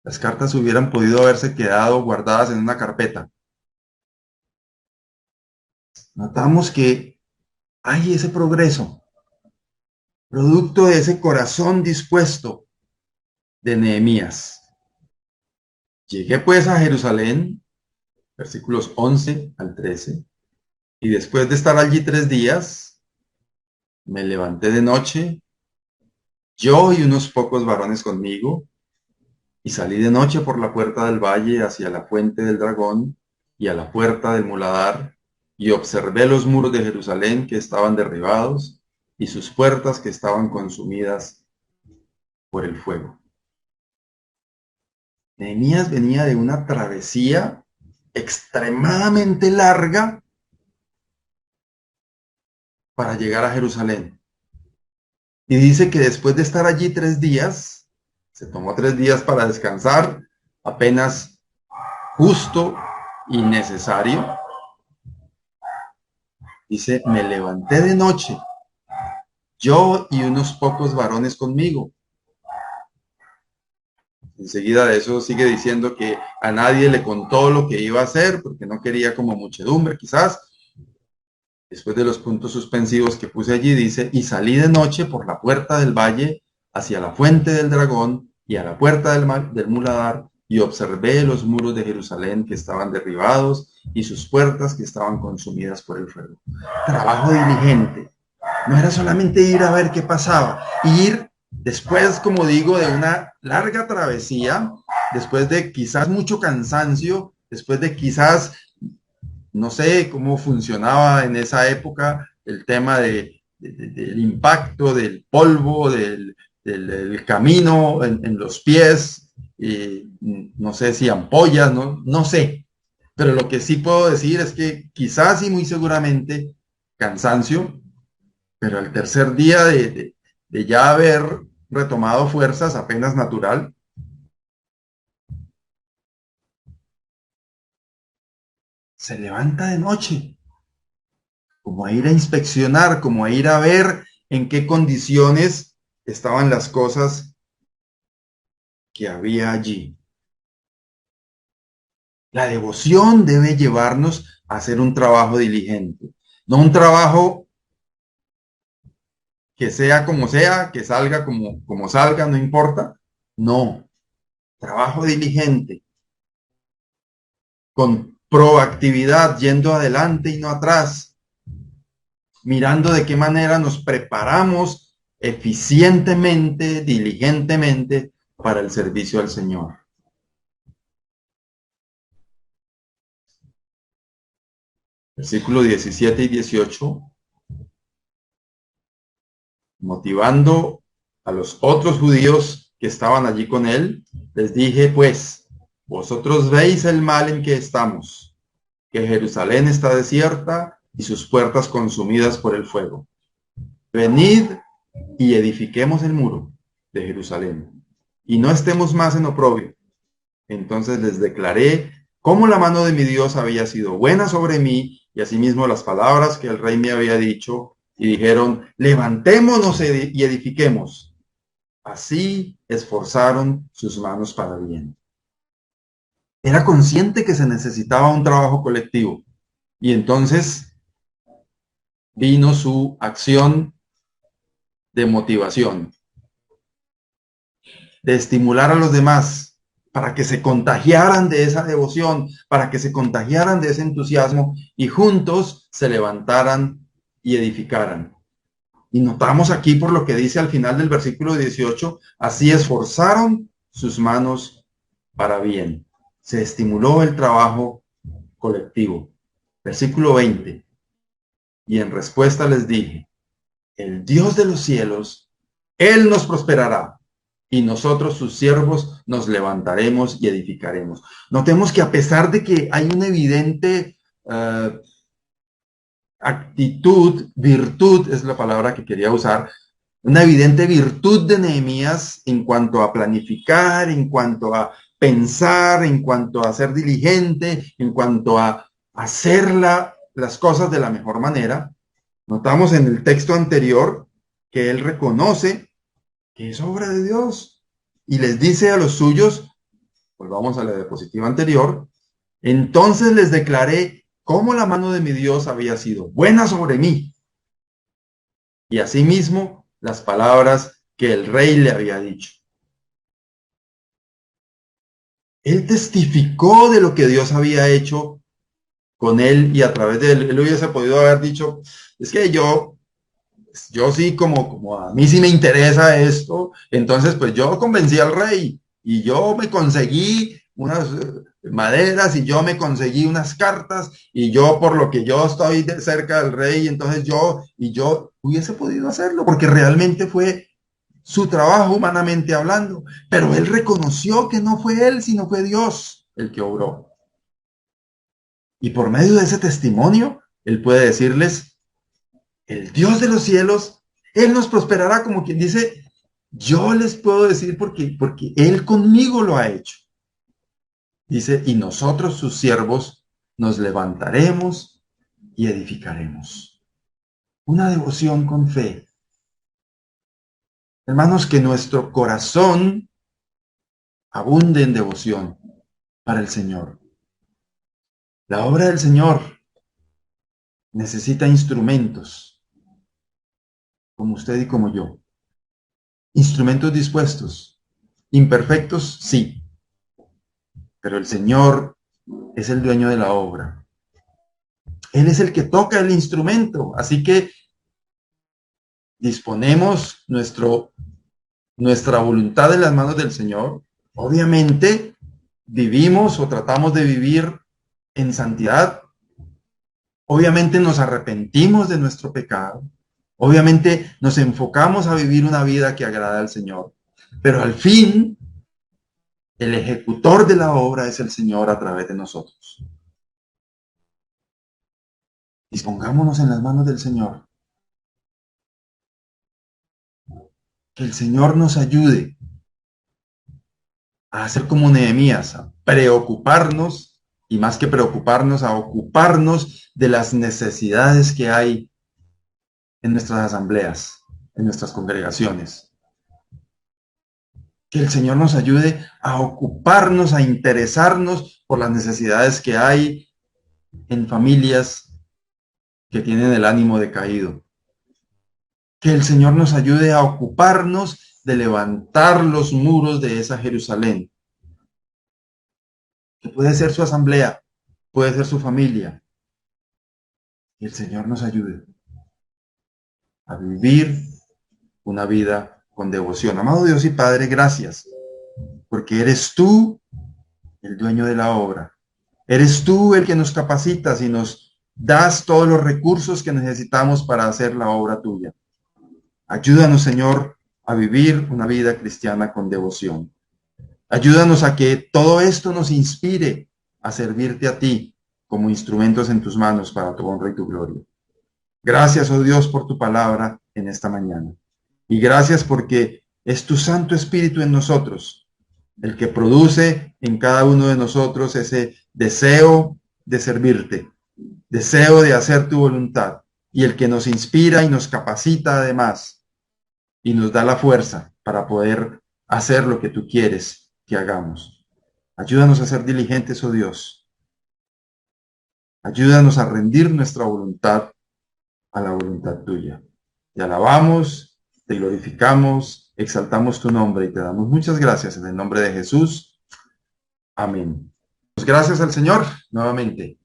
Las cartas hubieran podido haberse quedado guardadas en una carpeta. Notamos que hay ese progreso, producto de ese corazón dispuesto de Nehemías. Llegué pues a Jerusalén, versículos 11 al 13, y después de estar allí 3 días, me levanté de noche, yo y unos pocos varones conmigo, y salí de noche por la puerta del valle hacia la fuente del dragón y a la puerta del muladar, y observé los muros de Jerusalén que estaban derribados y sus puertas que estaban consumidas por el fuego. Nehemías venía de una travesía extremadamente larga para llegar a Jerusalén. Y dice que después de estar allí 3 días, se tomó 3 días para descansar, apenas justo y necesario. Dice, me levanté de noche, yo y unos pocos varones conmigo. Enseguida de eso sigue diciendo que a nadie le contó lo que iba a hacer, porque no quería como muchedumbre, quizás. Después de los puntos suspensivos que puse allí, dice, y salí de noche por la puerta del valle hacia la fuente del dragón y a la puerta del muladar, y observé los muros de Jerusalén que estaban derribados y sus puertas que estaban consumidas por el fuego. Trabajo diligente. No era solamente ir a ver qué pasaba, ir después, como digo, de una larga travesía, después de quizás mucho cansancio, después de quizás no sé cómo funcionaba en esa época el tema del impacto, del polvo, del camino en los pies, no sé si ampollas, no sé. Pero lo que sí puedo decir es que quizás y muy seguramente cansancio, pero el tercer día de ya haber retomado fuerzas apenas natural, se levanta de noche como a ir a inspeccionar, como a ir a ver en qué condiciones estaban las cosas que había allí. La devoción debe llevarnos a hacer un trabajo diligente, no un trabajo que sea, que salga como salga, no importa. No, trabajo diligente, con proactividad, yendo adelante y no atrás, mirando de qué manera nos preparamos eficientemente, diligentemente para el servicio al Señor. Versículos 17 y 18, motivando a los otros judíos que estaban allí con él, les dije, pues, vosotros veis el mal en que estamos, que Jerusalén está desierta y sus puertas consumidas por el fuego. Venid y edifiquemos el muro de Jerusalén, y no estemos más en oprobio. Entonces les declaré cómo la mano de mi Dios había sido buena sobre mí, y asimismo las palabras que el rey me había dicho, y dijeron, levantémonos y edifiquemos. Así esforzaron sus manos para bien. Era consciente que se necesitaba un trabajo colectivo, y entonces vino su acción de motivación, de estimular a los demás para que se contagiaran de esa devoción, para que se contagiaran de ese entusiasmo y juntos se levantaran y edificaran. Y notamos aquí por lo que dice al final del versículo 18, así esforzaron sus manos para bien. Se estimuló el trabajo colectivo. Versículo 20. Y en respuesta les dije, el Dios de los cielos, Él nos prosperará y nosotros sus siervos nos levantaremos y edificaremos. Notemos que a pesar de que hay una evidente actitud, virtud es la palabra que quería usar, una evidente virtud de Nehemías en cuanto a planificar, en cuanto a pensar, en cuanto a ser diligente, en cuanto a hacer las cosas de la mejor manera. Notamos en el texto anterior que él reconoce que es obra de Dios y les dice a los suyos, volvamos a la diapositiva anterior, entonces les declaré cómo la mano de mi Dios había sido buena sobre mí y asimismo las palabras que el rey le había dicho. Él testificó de lo que Dios había hecho con él y a través de él. Él hubiese podido haber dicho, es que yo yo sí, como a mí sí me interesa esto, entonces pues yo convencí al rey y yo me conseguí unas maderas y yo me conseguí unas cartas y yo por lo que yo estoy cerca del rey, entonces yo hubiese podido hacerlo porque realmente fue su trabajo humanamente hablando, pero él reconoció que no fue él, sino fue Dios el que obró. Y por medio de ese testimonio, él puede decirles, el Dios de los cielos, él nos prosperará como quien dice, yo les puedo decir porque él conmigo lo ha hecho. Dice, y nosotros sus siervos nos levantaremos y edificaremos. Una devoción con fe. Hermanos, que nuestro corazón abunde en devoción para el Señor. La obra del Señor necesita instrumentos, como usted y como yo. Instrumentos dispuestos. Imperfectos, sí. Pero el Señor es el dueño de la obra. Él es el que toca el instrumento. Así que disponemos nuestra voluntad en las manos del Señor. Obviamente vivimos o tratamos de vivir en santidad. Obviamente nos arrepentimos de nuestro pecado. Obviamente nos enfocamos a vivir una vida que agrada al Señor. Pero al fin, el ejecutor de la obra es el Señor a través de nosotros. Dispongámonos en las manos del Señor. Que el Señor nos ayude a hacer como Nehemías, a preocuparnos y más que preocuparnos, a ocuparnos de las necesidades que hay en nuestras asambleas, en nuestras congregaciones. Que el Señor nos ayude a ocuparnos, a interesarnos por las necesidades que hay en familias que tienen el ánimo decaído. Que el Señor nos ayude a ocuparnos de levantar los muros de esa Jerusalén. Que puede ser su asamblea, puede ser su familia. Que el Señor nos ayude a vivir una vida con devoción. Amado Dios y Padre, gracias, porque eres tú el dueño de la obra. Eres tú el que nos capacitas y nos das todos los recursos que necesitamos para hacer la obra tuya. Ayúdanos, Señor, a vivir una vida cristiana con devoción. Ayúdanos a que todo esto nos inspire a servirte a ti como instrumentos en tus manos para tu honra y tu gloria. Gracias, oh Dios, por tu palabra en esta mañana. Y gracias porque es tu Santo Espíritu en nosotros, el que produce en cada uno de nosotros ese deseo de servirte, deseo de hacer tu voluntad, y el que nos inspira y nos capacita además, y nos da la fuerza para poder hacer lo que tú quieres que hagamos. Ayúdanos a ser diligentes, oh Dios. Ayúdanos a rendir nuestra voluntad a la voluntad tuya. Te alabamos, te glorificamos, exaltamos tu nombre y te damos muchas gracias en el nombre de Jesús. Amén. Pues gracias al Señor nuevamente.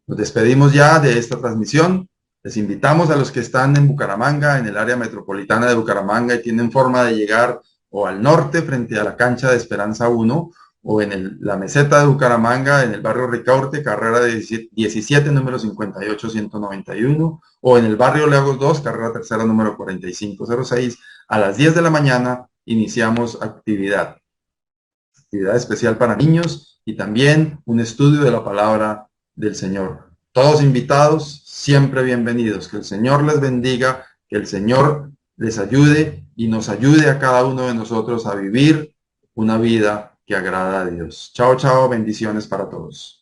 Nos despedimos ya de esta transmisión. Les invitamos a los que están en Bucaramanga, en el área metropolitana de Bucaramanga y tienen forma de llegar o al norte frente a la cancha de Esperanza 1 o en la meseta de Bucaramanga, en el barrio Ricaurte, carrera de 17, número 58-191, o en el barrio Lagos 2, carrera tercera, número 4506. A las 10 de la mañana iniciamos actividad especial para niños y también un estudio de la palabra del Señor. Todos invitados, siempre bienvenidos. Que el Señor les bendiga, que el Señor les ayude y nos ayude a cada uno de nosotros a vivir una vida que agrada a Dios. Chao, chao, bendiciones para todos.